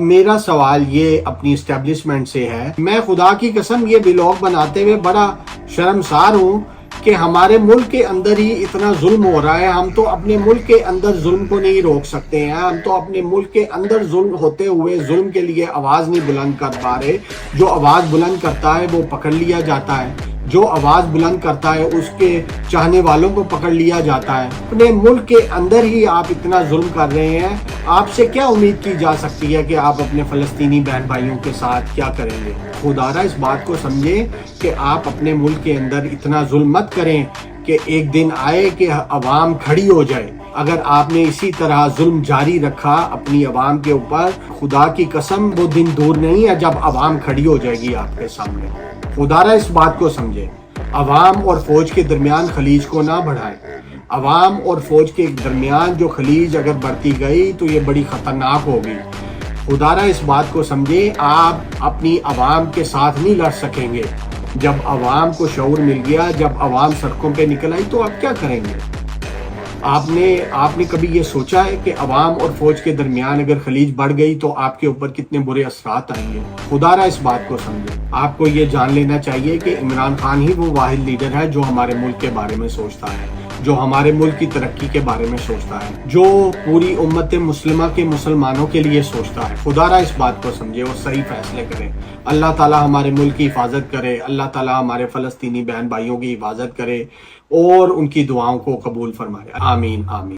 میرا سوال یہ اپنی اسٹیبلشمنٹ سے ہے، میں خدا کی قسم یہ ولاگ بناتے ہوئے بڑا شرمسار ہوں کہ ہمارے ملک کے اندر ہی اتنا ظلم ہو رہا ہے۔ ہم تو اپنے ملک کے اندر ظلم کو نہیں روک سکتے ہیں، ہم تو اپنے ملک کے اندر ظلم ہوتے ہوئے ظلم کے لیے آواز نہیں بلند کر پا رہے۔ جو آواز بلند کرتا ہے وہ پکڑ لیا جاتا ہے، جو آواز بلند کرتا ہے اس کے چاہنے والوں کو پکڑ لیا جاتا ہے۔ اپنے ملک کے اندر ہی آپ اتنا ظلم کر رہے ہیں، آپ سے کیا امید کی جا سکتی ہے کہ آپ اپنے فلسطینی بہن بھائیوں کے ساتھ کیا کریں گے؟ خدارا اس بات کو سمجھیں کہ آپ اپنے ملک کے اندر اتنا ظلم مت کریں کہ ایک دن آئے کہ عوام کھڑی ہو جائے۔ اگر آپ نے اسی طرح ظلم جاری رکھا اپنی عوام کے اوپر، خدا کی قسم وہ دن دور نہیں ہے جب عوام کھڑی ہو جائے گی آپ کے سامنے۔ خدارا اس بات کو سمجھے، عوام اور فوج کے درمیان خلیج کو نہ بڑھائیں۔ عوام اور فوج کے درمیان جو خلیج اگر بڑھتی گئی تو یہ بڑی خطرناک ہوگی۔ خدارا اس بات کو سمجھے، آپ اپنی عوام کے ساتھ نہیں لڑ سکیں گے۔ جب عوام کو شعور مل گیا، جب عوام سڑکوں پہ نکل آئی تو آپ کیا کریں گے؟ آپ نے کبھی یہ سوچا ہے کہ عوام اور فوج کے درمیان اگر خلیج بڑھ گئی تو آپ کے اوپر کتنے برے اثرات آئیں گے؟ خدارا اس بات کو سمجھے۔ آپ کو یہ جان لینا چاہیے کہ عمران خان ہی وہ واحد لیڈر ہے جو ہمارے ملک کے بارے میں سوچتا ہے، جو ہمارے ملک کی ترقی کے بارے میں سوچتا ہے، جو پوری امت مسلمہ کے مسلمانوں کے لیے سوچتا ہے۔ خدارا اس بات کو سمجھے اور صحیح فیصلے کرے۔ اللہ تعالیٰ ہمارے ملک کی حفاظت کرے، اللہ تعالیٰ ہمارے فلسطینی بہن بھائیوں کی حفاظت کرے اور ان کی دعاؤں کو قبول فرمائے۔ آمین آمین۔